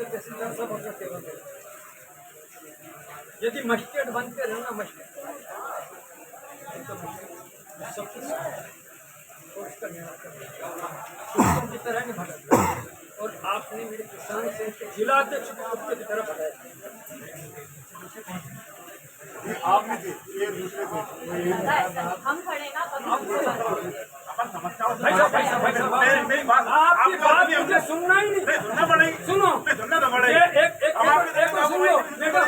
आपके तहसीलदार साहब अपना सेवा करें। यदि मजिस्ट्रेट बनते रहे ना मजिस्ट्रेट सब कुछ और उसका निराकरण की तरह नहीं भटकता। और आपने मेरे किसान संघ के जिला अध्यक्ष को कुत्ते की तरह बताया। आपने ये दूसरे को हम खड़े ना मेरी बात आपकी बात मुझे सुनना ही नहीं, सुनना पड़ेगी। सुनो सुनना तो पड़ेगी। एक सुन लो देखो,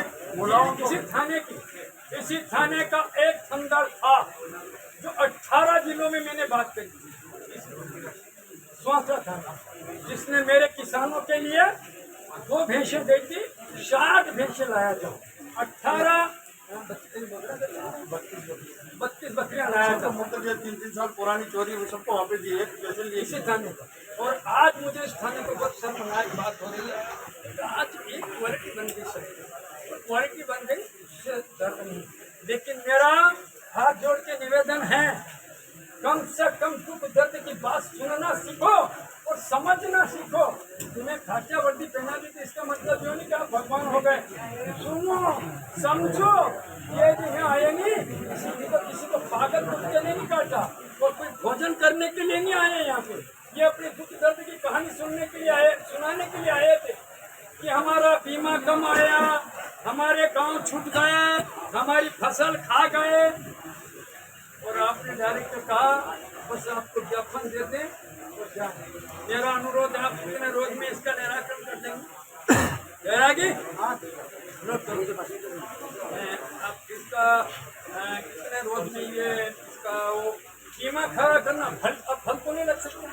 इसी थाने का एक संदर्भ था जो 18 जिलों में मैंने बात करी। स्वास्थ्य थाना जिसने मेरे किसानों के लिए 2 भैंसें दे दी, 60 भैंसें लाया जाओ, 32 बकरियां लाया था। मतलब ये 3 साल पुरानी चोरी वो सबको वापस दिए कैसे लिए इसी थाने का। और आज मुझे इस थाने पर बहुत शर्मनाक बात हो रही है। आज एक क्वालिटी बन गई सर, क्वालिटी बन गई, उससे दर्द नहीं। लेकिन मेरा हाथ जोड़ के निवेदन है, कम से कम दुख दर्द की बात सुनना सीखो और समझना सीखो। तुम्हें खाचा वर्दी पहना दी तो इसका मतलब जो नहीं कि आप भगवान हो गए। सुनो समझो, ये जो यहाँ आए नहीं, किसी को पागल कुत्ते ने नहीं काटा और कोई भोजन करने के लिए नहीं आए यहाँ पे। ये अपने दुख दर्द की कहानी सुनने के लिए आए, सुनाने के लिए आए थे कि हमारा बीमा कम आया, हमारे गांव छूट गए, हमारी फसल खा गए। और आपने डायरेक्ट कहा बस आपको ज्ञापन दे दें और जाए। मेरा अनुरोध है, आप कितने रोज में इसका निराकरण कर देंगे? जाएगी नोट करो। आप इसका कितने रोज में ये इसका वो कीमा खड़ा करना, फल अब फल तो नहीं लग सकता,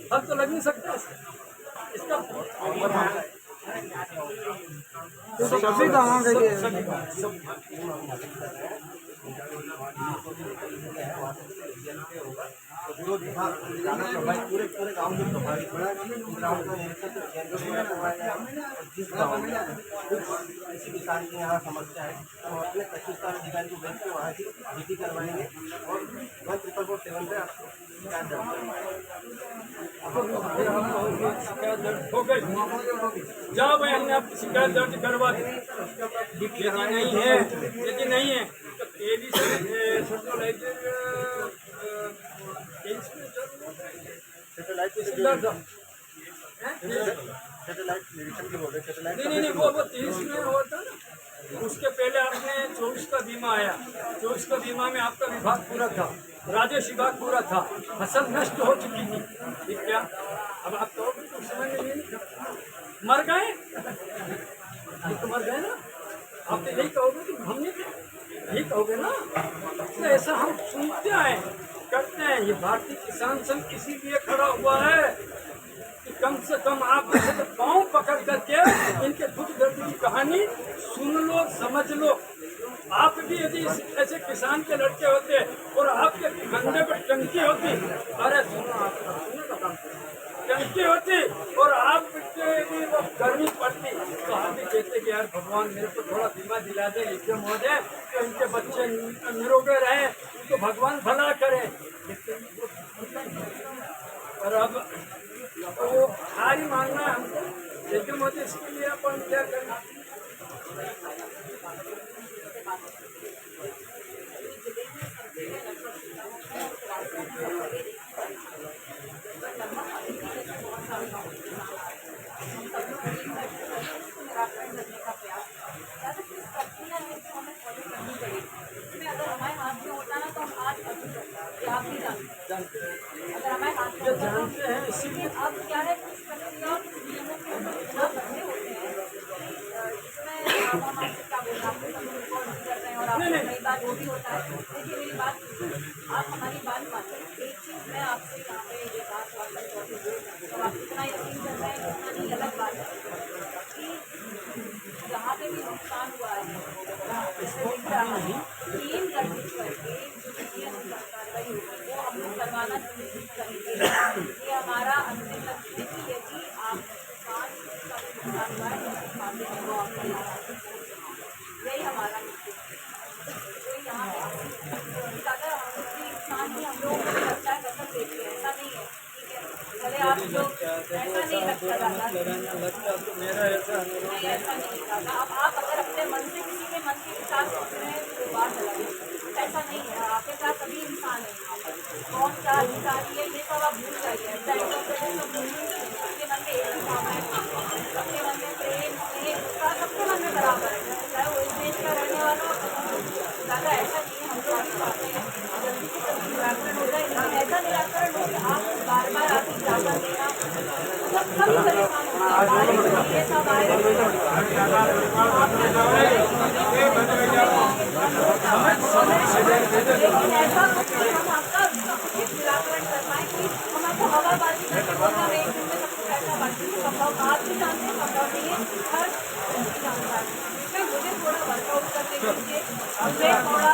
फल तो लग नहीं सकता इसका सभी कहाँ गए? पूरे गाँव में सफाई जिस गाँव में किसी किसान की यहाँ समस्या है तो हम अपने कृषि विस्तार अधिकारी को भेज के वहाँ की ड्यूटी करवाएंगे और 14447 पे आपको शिकायत दर्ज हो गई। जाओ भाई, हमने आपकी शिकायत दर्ज करवा दी। यदि नहीं है तो तेजी से सैटेलाइट निरीक्षण के बोल रहे सैटेलाइट नहीं वो 23 में होता ना, उसके पहले आपने 24 का बीमा आया। 24 का बीमा में आपका विभाग पूरा था, राजेश विभाग पूरा था, फसल नष्ट हो चुकी थी। ठीक क्या? अब आप तो कुछ समझ में नहीं मर गए, तो मर गए ना। आप तो यही कहोगे कि हमने यही कहोगे ना। तो ऐसा हम सुनते आए, करते हैं। ये भारतीय किसान संघ इसीलिए खड़ा हुआ है कि कम से कम आप तो पाँव पकड़ करके इनके दुख दर्द की कहानी सुन लो, समझ लो। आप भी यदि ऐसे किसान के लड़के होते और आपके कंधे पर टंकी होती, अरे सुनो सुनने का काम, टंकी होती और आपके यदि वो गर्मी पड़ती तो आप भी कहते कि यार भगवान मेरे को थोड़ा बीमा दिला दे, एकदम हो जाए तो इनके बच्चे निरोगे रहे, तो भगवान भला करे। लेकिन और अब वो हारी मानना है हमको, लेकिन मुझे इसके लिए अपन क्या करना। अगर हमारे हाथ में जानते हैं इसीलिए अब क्या है प्रक्रिया नियमों के इतना बंधे होते हैं जिसमें हम आपसे क्या बोल रहे हैं, कर रहे हैं और आप कई बार वो भी होता है। देखिए मेरी बात आप हमारी बात मानिए। एक चीज़ मैं आपसे यहाँ पे ये बात तो आप इतना यकीन कर रहे हैं इतना नहीं, अलग बात है कि जहाँ पे भी नुकसान हुआ है टीम गठित करके जो कार्रवाई होगी वो हम लोग करवाना सुनिश्चित करेंगे। ये हमारा अंतिम लक्ष्य है कि यदि आप किसान का भी नुकसान हुआ है तो उस मामले में वो आपको यही हमारा लक्ष्य है। तो यहाँ पे अगर उसकी नुकसान ही हम लोग लगता है फसल देखते हैं, ऐसा नहीं है। ठीक है, भले आप लोग ऐसा नहीं लगता ज़्यादा तो मेरा ऐसा अनुरोध नहीं, ऐसा नहीं दादा। अब आप अगर अपने मन से किसी के मन के विचार सोच रहे हैं तो बात अलग है। ऐसा नहीं है, आपके साथ सभी इंसान है, कौन सा अधिकारी है ये सब आप भूल जाइए। ऐसा एक सब भूल जाइए। सबके मन में एक ही भावना है, सबके मन में प्रेम स्नेह गुस्सा सबके मन में बराबर है, चाहे वो इस देश का रहने वाला हो। दादा ऐसा नहीं है, हम तो अभी चाहते हैं जल्दी से जल्दी निराकरण हो जाए, लेकिन ऐसा निराकरण हो कि आप बार बार आके इजाजत देना मतलब सभी परेशान होते हैं। ये सब आए लेकिन ऐसा हम आपका उचित निराकरण कर पाए कि हम आपको हवाबाजी करके बोलना नहीं एक दिन में सब कुछ ऐसा बाकी संभव आप भी जानते हैं संभव नहीं है, हर व्यक्ति जानता है। इसमें मुझे थोड़ा वर्कआउट करने दीजिए, मुझे थोड़ा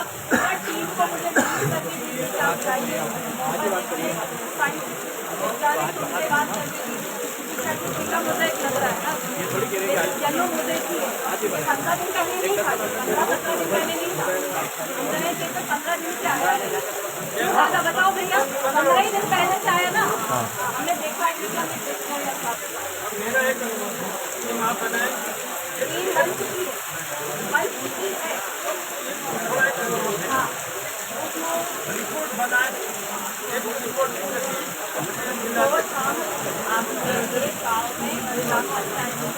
टीम को मुझे मीट करके दीजिए कि आप जाइए मौका दीजिए साइंस वैज्ञानिक उनसे बात करके दीजिए। का मुद्दा एक लग रहा है ना, येलो मुद्दे की 15 दिन पहले नहीं था, 15-17 दिन पहले नहीं था, इंटरनेट पे 15 दिन से आया है। दादा बताओ भैया, 15 ही दिन पहले से आया ना, हमने देखा है कि हमने देखा है। मेरा एक टीम आप बनाए, टीम बन चुकी है, थोड़ा एक अनुरोध है, हाँ रिपोर्ट बनाए, एक रिपोर्ट रोज हम आपके गाँव में ग्राम पंचायत में